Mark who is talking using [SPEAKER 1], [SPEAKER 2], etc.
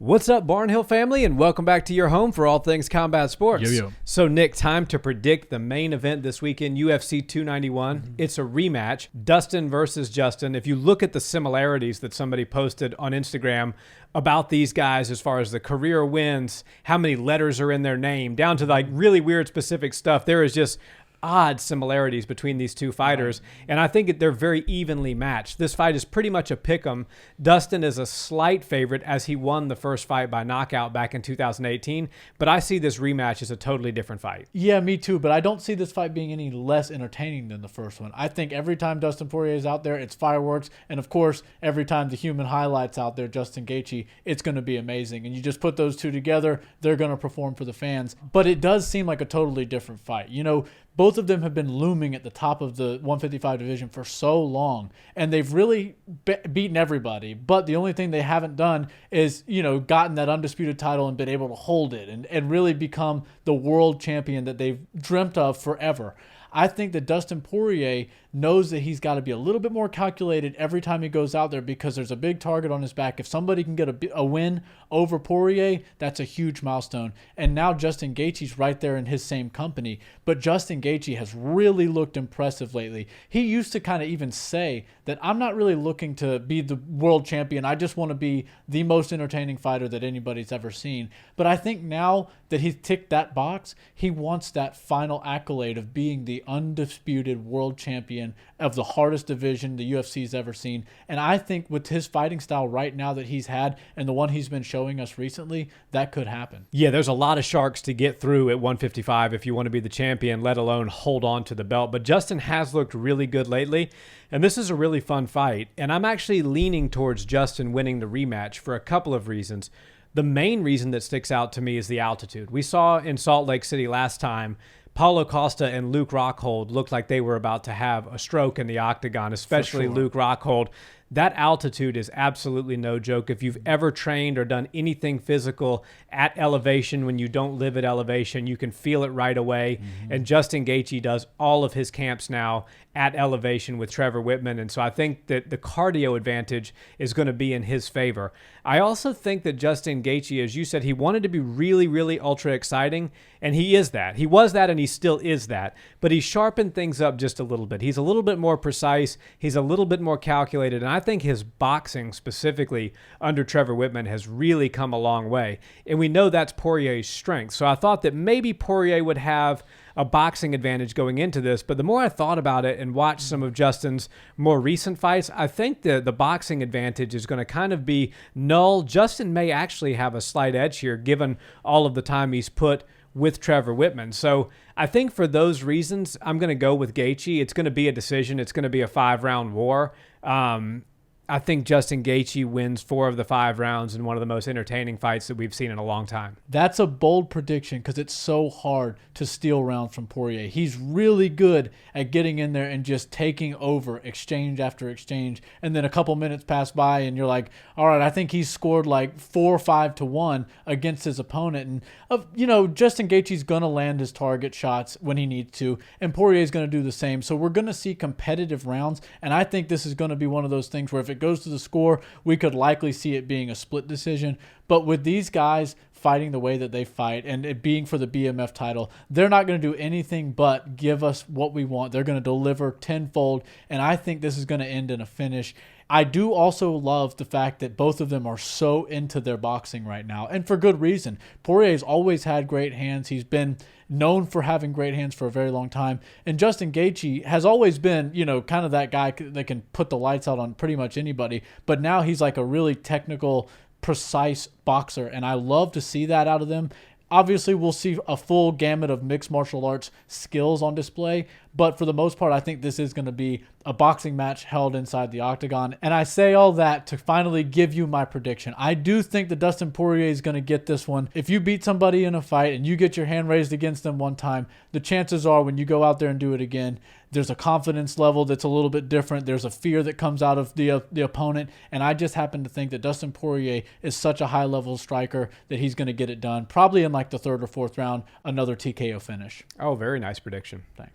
[SPEAKER 1] What's up, Barnhill family, and welcome back to your home for all things combat sports.
[SPEAKER 2] Yo.
[SPEAKER 1] So, Nick, time to predict the main event this weekend, UFC 291. It's a rematch, Dustin versus Justin. If you look at the similarities that somebody posted on Instagram about these guys as far as the career wins, how many letters are in their name, down to like really weird specific stuff, there is just odd similarities between these two fighters, and I think they're very evenly matched. This fight is pretty much a pick'em. Dustin is a slight favorite as he won the first fight by knockout back in 2018, but I see this rematch as a totally different fight.
[SPEAKER 2] Yeah, me too, but I don't see this fight being any less entertaining than the first one. I think every time Dustin Poirier is out there, it's fireworks, and of course, every time the human highlights out there, Justin Gaethje, it's going to be amazing, and you just put those two together, they're going to perform for the fans, but it does seem like a totally different fight. You know, both of them have been looming at the top of the 155 division for so long, and they've really beaten everybody. But the only thing they haven't done is, you know, gotten that undisputed title and been able to hold it and really become the world champion that they've dreamt of forever. I think that Dustin Poirier knows that he's got to be a little bit more calculated every time he goes out there because there's a big target on his back. If somebody can get a win over Poirier, that's a huge milestone. And now Justin Gaethje's right there in his same company. But Justin Gaethje has really looked impressive lately. He used to kind of even say that I'm not really looking to be the world champion. I just want to be the most entertaining fighter that anybody's ever seen. But I think now that he's ticked that box, he wants that final accolade of being the undisputed world champion of the hardest division the UFC's ever seen. And I think with his fighting style right now that he's had and the one he's been showing us recently, that could happen.
[SPEAKER 1] Yeah, there's a lot of sharks to get through at 155 if you want to be the champion, let alone hold on to the belt. But Justin has looked really good lately, and this is a really fun fight. And I'm actually leaning towards Justin winning the rematch for a couple of reasons. The main reason that sticks out to me is the altitude. We saw in Salt Lake City last time, Paulo Costa and Luke Rockhold looked like they were about to have a stroke in the octagon, especially
[SPEAKER 2] sure.
[SPEAKER 1] Luke Rockhold. That altitude is absolutely no joke. If you've ever trained or done anything physical at elevation, when you don't live at elevation, you can feel it right away. And Justin Gaethje does all of his camps now at elevation with Trevor Whitman. And so I think that the cardio advantage is going to be in his favor. I also think that Justin Gaethje, as you said, he wanted to be really, really ultra exciting, and he is that. He was that, and he still is that. But he sharpened things up just a little bit. He's a little bit more precise. He's a little bit more calculated. And I think his boxing, specifically under Trevor Whitman, has really come a long way. And we know that's Poirier's strength. So I thought that maybe Poirier would have a boxing advantage going into this, but the more I thought about it and watched some of Justin's more recent fights, I think the boxing advantage is going to kind of be null. Justin may actually have a slight edge here, given all of the time he's put with Trevor Whitman. So I think for those reasons, I'm going to go with Gaethje. It's going to be a decision. It's going to be a 5-round war. I think Justin Gaethje wins 4 of the 5 rounds in one of the most entertaining fights that we've seen in a long time.
[SPEAKER 2] That's a bold prediction because it's so hard to steal rounds from Poirier. He's really good at getting in there and just taking over exchange after exchange. And then a couple minutes pass by and you're like, all right, I think he's scored like 4 or 5 to 1 against his opponent. And, you know, Justin Gaethje's going to land his target shots when he needs to, and Poirier's going to do the same. So we're going to see competitive rounds. And I think this is going to be one of those things where if it goes to the score, we could likely see it being a split decision. But with these guys fighting the way that they fight and it being for the BMF title, they're not going to do anything but give us what we want. They're going to deliver tenfold, and I think this is going to end in a finish. I do also love the fact that both of them are so into their boxing right now, and for good reason. Poirier's always had great hands. He's been known for having great hands for a very long time. And Justin Gaethje has always been, you know, kind of that guy that can put the lights out on pretty much anybody. But now he's like a really technical, precise boxer, and I love to see that out of them. Obviously, we'll see a full gamut of mixed martial arts skills on display, but for the most part, I think this is going to be a boxing match held inside the octagon. And I say all that to finally give you my prediction. I do think that Dustin Poirier is going to get this one. If you beat somebody in a fight and you get your hand raised against them one time, the chances are when you go out there and do it again, there's a confidence level that's a little bit different. There's a fear that comes out of the opponent. And I just happen to think that Dustin Poirier is such a high-level striker that he's going to get it done. Probably in like the 3rd or 4th round, another TKO finish.
[SPEAKER 1] Oh, very nice prediction.
[SPEAKER 2] Thanks.